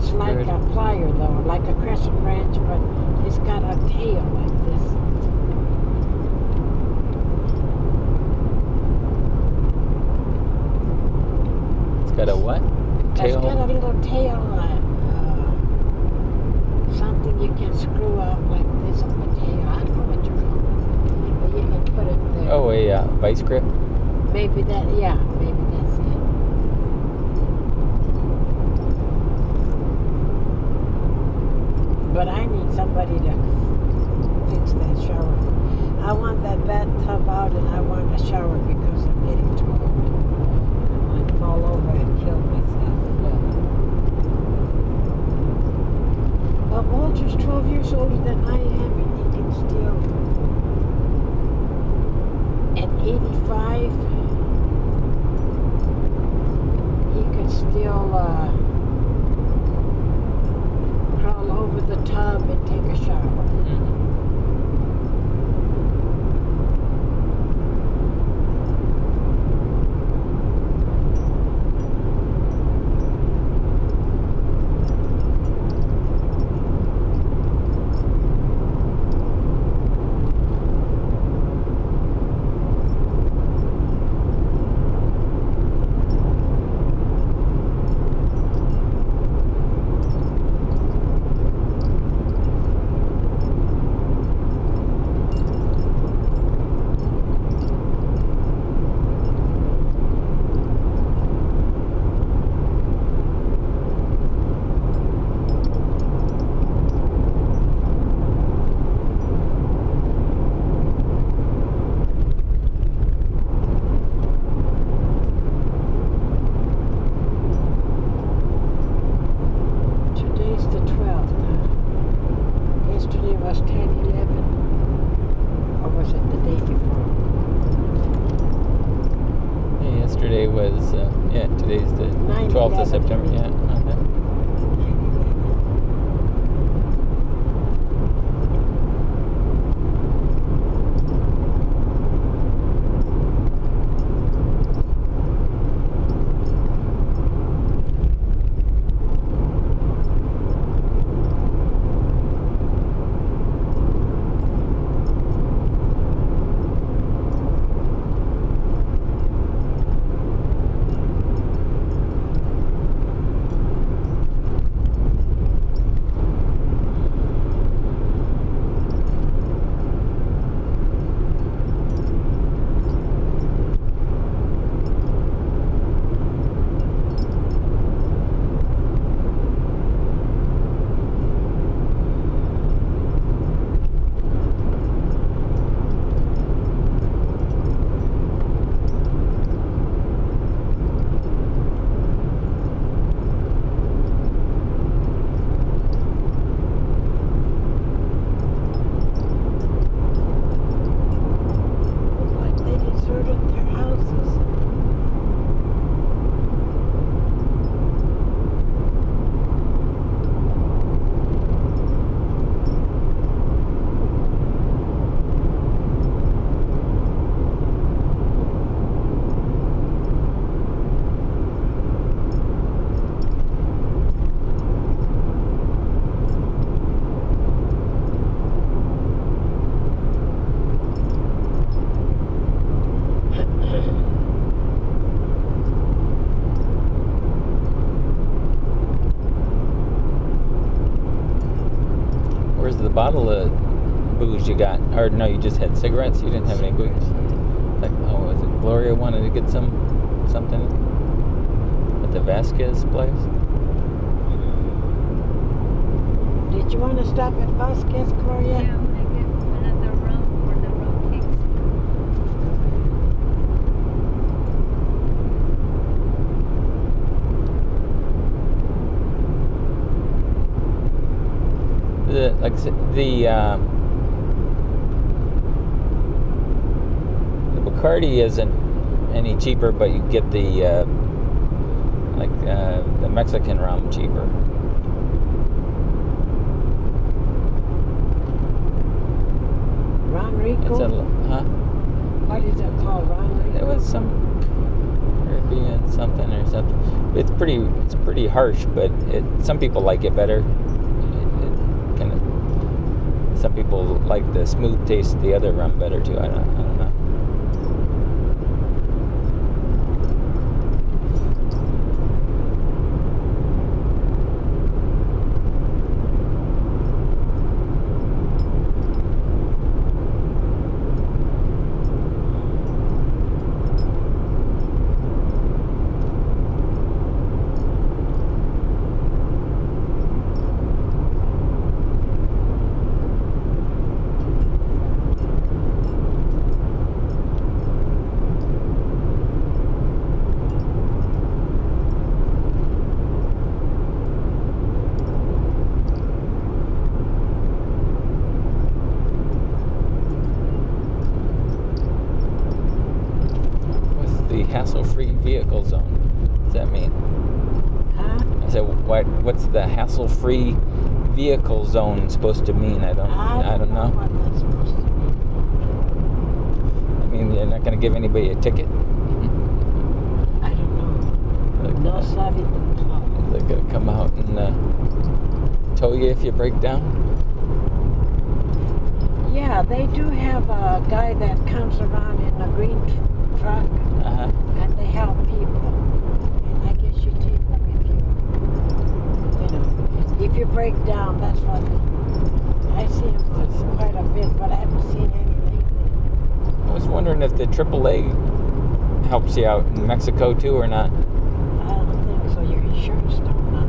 It's like a plier though, like a crescent wrench, but it's got a tail like this. It's got a what? Tail? It's got a little tail, something you can screw up like this on the tail. I don't know what you call it, but you can put it there. Oh, a vice grip? Maybe that, yeah, maybe that's it. But I need somebody to fix that shower. I want that bathtub out and I want a shower because I'm getting too old. I might fall over and kill myself. But Walter's 12 years older than I am and he can still, at 85, he could still crawl over the tub and take a shower. Today's the 12th of September, yeah. Bottle of booze you got, or no, you just had cigarettes. You didn't have any booze. Like, oh, was it Gloria wanted to get something at the Vasquez place? Did you want to stop at Vasquez, Gloria? Yeah, I want to get another rum for the rum The Bacardi isn't any cheaper, but you get the the Mexican rum cheaper. Ron Rico? Huh? What is it called, Ron Rico? It was some... being something or something. It's pretty harsh, but some people like it better. It kind of, some people like the smooth taste of the other rum better too. I don't know. Hassle-free vehicle zone. What does that mean? Huh? I said, what's the hassle-free vehicle zone supposed to mean? I don't know. What that's supposed to mean. I mean, you're not going to give anybody a ticket. I don't know. No savvy. They're going to come out and tow you if you break down. Yeah, they do have a guy that comes around in a green truck. Uh-huh. And they help people. And I guess you take them if you break down. That's what I see them quite a bit, but I haven't seen any lately. I was wondering if the AAA helps you out in Mexico too or not. I don't think so. Your insurance don't know.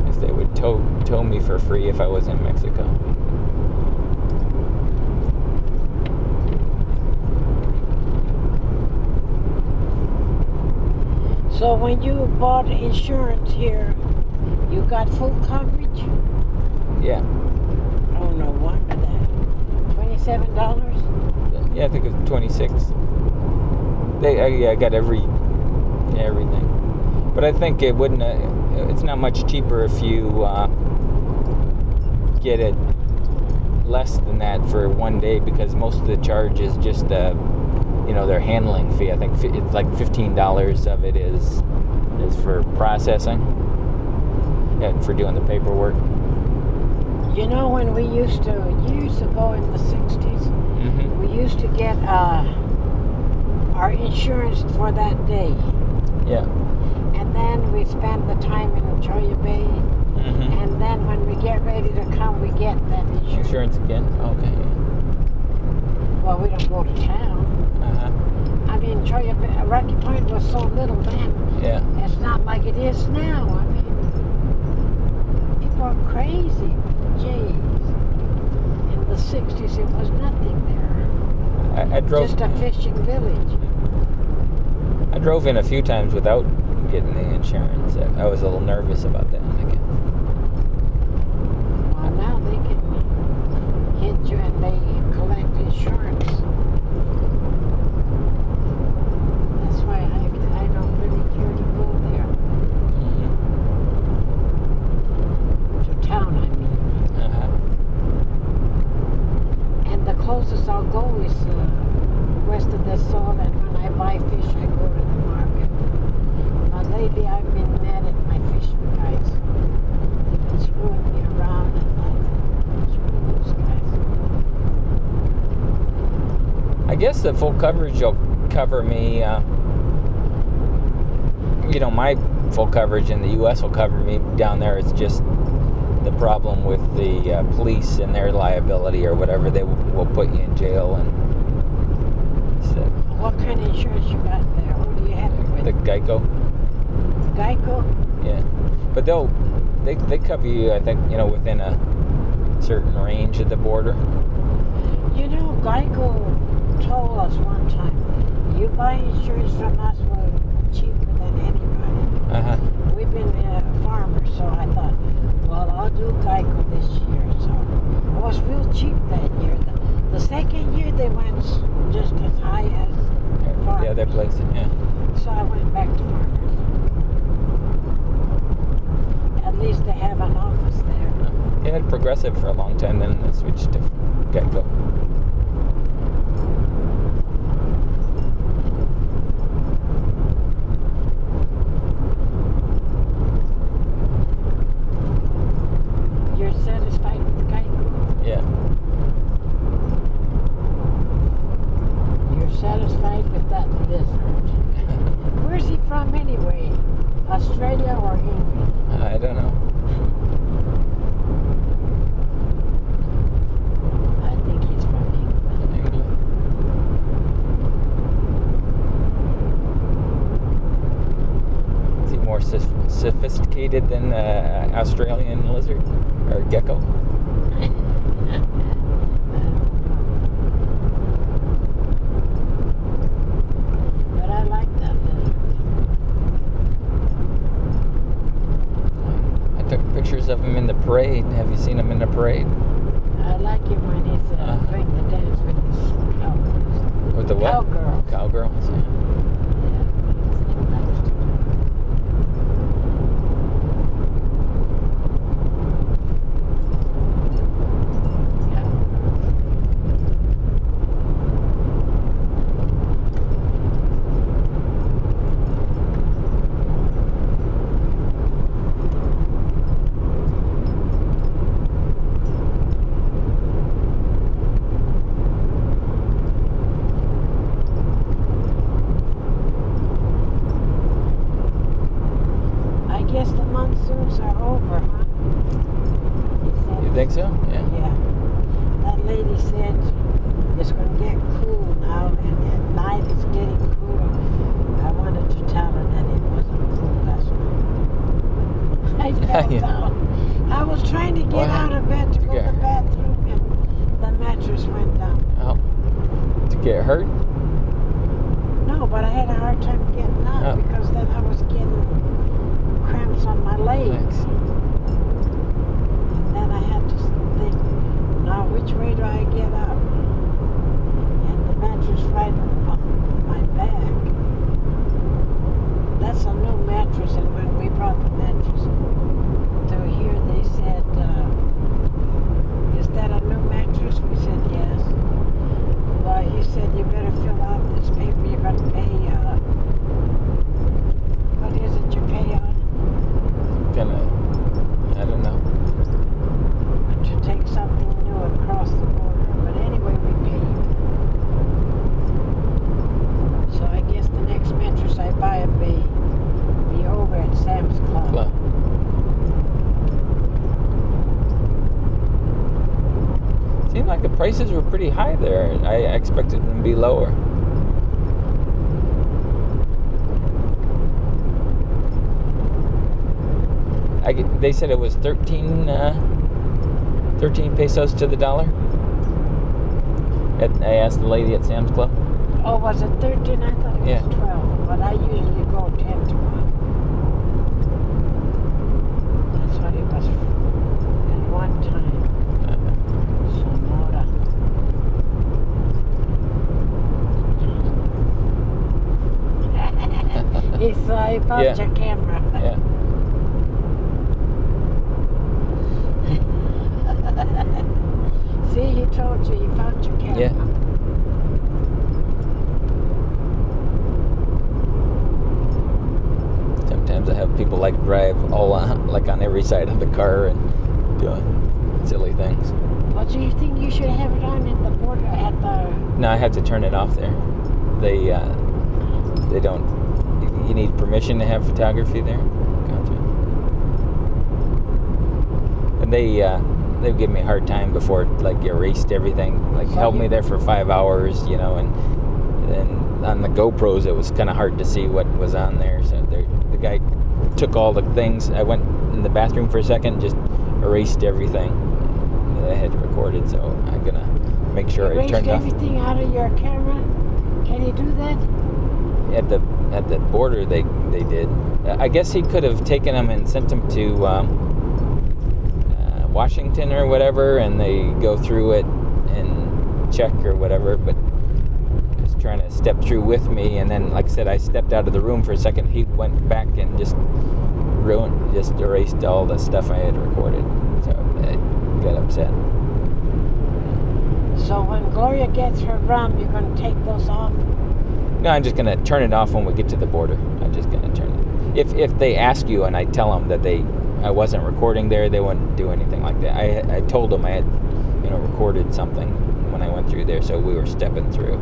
Yeah. If they would tow me for free if I was in Mexico. So when you bought insurance here, you got full coverage? Yeah. Oh, no wonder that. $27? Yeah, I think it was 26. I got everything. But I think it wouldn't. It's not much cheaper if you get it less than that for one day, because most of the charge is just their handling fee. I think it's like $15 of it is for processing and for doing the paperwork. You know, when we used to go in the 60s, Mm-hmm. we used to get our insurance for that day. Yeah. And then we spend the time in Choya Bay. Mm-hmm. And then when we get ready to come, we get that Insurance again? Okay. Well, we don't go to town. Uh-huh. I mean, Choya Bay, Rocky Point was so little then. Yeah. It's not like it is now. I mean, people are crazy. Jeez. In the 60s, it was nothing there. I drove. Just a fishing village. I drove in a few times without getting the insurance. I was a little nervous about that, I guess. Well, now they can hit you and they collect insurance. That's why I don't really care to go there. Mm-hmm. To town, I mean. Uh-huh. And the closest I'll go is west of the Salt, and when I buy fish, I go to the market. But lately, I've been mad at my fishing guys. They've been screwing me around, and I screw those guys. I guess the full coverage will cover me, my full coverage in the U.S. will cover me down there. It's just the problem with the police and their liability or whatever. They will put you in jail. And so, What kind of insurance you got there? Who do you have it with? the Geico. Geico? Yeah. But they cover you, I think, within a certain range at the border. You know, Geico told us one time, you buy insurance from us, we're cheaper than anybody. Uh-huh. We've been farmers, so I thought, well, I'll do Geico this year. So it was real cheap that year. The second year, they went just as high as farmers. The other place, yeah. So I went back to farmers. At least they have an office there. They had Progressive for a long time, then they switched to Geico. Australia or England? I don't know. I think he's from England. England. Is he more sophisticated than Australian lizard or gecko? But I like that lizard. I took pictures of him in the parade. Have you seen him in the parade? I like him when he's doing the dance with his cowgirls. With the what? Cowgirls. Cowgirls, yeah. I guess the monsoons are over, huh? You think so? Yeah. Yeah. That lady said it's going to get cool now, and at night it's getting cooler. I wanted to tell her that it wasn't cool last night. I fell Yeah. down. I was trying to get What? out of bed to go to the bathroom, and the mattress went down. Oh. To get hurt? No, but I had a hard time getting up Oh. because then I was getting cramps on my legs. Thanks. And then I had to think, now which way do I get up? And the mattress right on my back. That's a new mattress, and when we brought the mattress to here, they said, is that a new mattress? We said, yes. Well, he said, you better fill out this paper, you're going to pay, what is it you pay on? I don't know. To take something new across the border. But anyway, we paid. So I guess the next mattress I buy will be over at Sam's Club. Seemed like the prices were pretty high there. I expected them to be lower. They said it was 13 pesos to the dollar. I asked the lady at Sam's Club. Oh, was it 13? I thought it was 12. But I usually go 10 to 1. That's what it was at one time. Sonora. He found your camera. Yeah. See, he told you he found your camera. Yeah. Sometimes I have people like drive all on, like on every side of the car and doing silly things. Well, do you think you should have it on at the border at the... No, I have to turn it off there. They don't. You need permission to have photography there. Gotcha. And they've given me a hard time before, like erased everything, like So held me there for 5 hours, you know, and on the GoPros it was kind of hard to see what was on there. So the guy took all the things. I went in the bathroom for a second, just erased everything that I had recorded. So I'm gonna make sure I turned off. Erased everything out of your camera? Can you do that? At the border, they did. I guess he could have taken them and sent them to Washington or whatever, and they go through it and check or whatever. But he was trying to step through with me, and then, like I said, I stepped out of the room for a second. He went back and just erased all the stuff I had recorded. So I got upset. So when Gloria gets her rum, you're going to take those off? No, I'm just going to turn it off when we get to the border. I'm just going to turn it. If they ask you and I tell them that I wasn't recording there, they wouldn't do anything like that. I told them I had, recorded something when I went through there, so we were stepping through.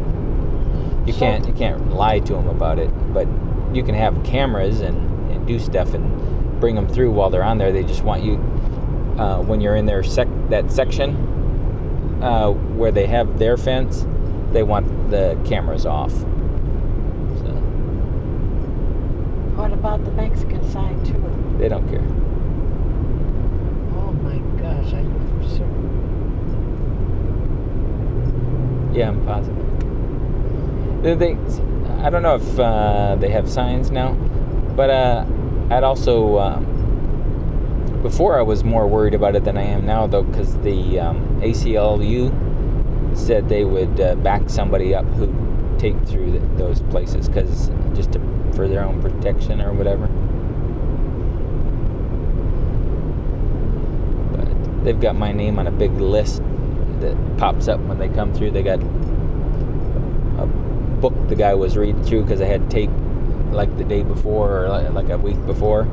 You can't lie to them about it, but you can have cameras and do stuff and bring them through while they're on there. They just want you, when you're in their that section where they have their fence, they want the cameras off. So What about the Mexican side too? they don't care. Oh my gosh, are you for certain? Yeah, I'm positive. I don't know if they have signs now, but I'd also, before I was more worried about it than I am now, though, because the ACLU said they would back somebody up who take through those places, because just for their own protection or whatever. But they've got my name on a big list that pops up when they come through. They got a book the guy was reading through because I had tape like the day before or like a week before,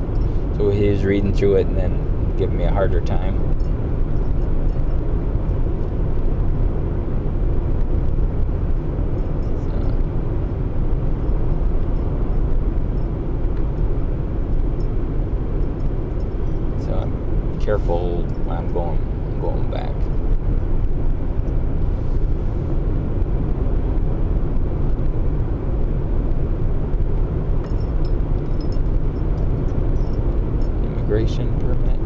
so he was reading through it and then giving me a harder time. So I'm careful when I'm going back. Immigration permit.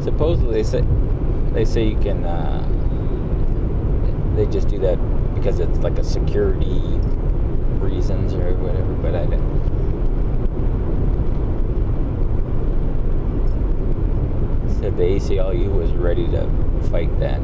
Supposedly they say you can, they just do that because it's like a security reasons or whatever, but I didn't. Said the ACLU was ready to fight that.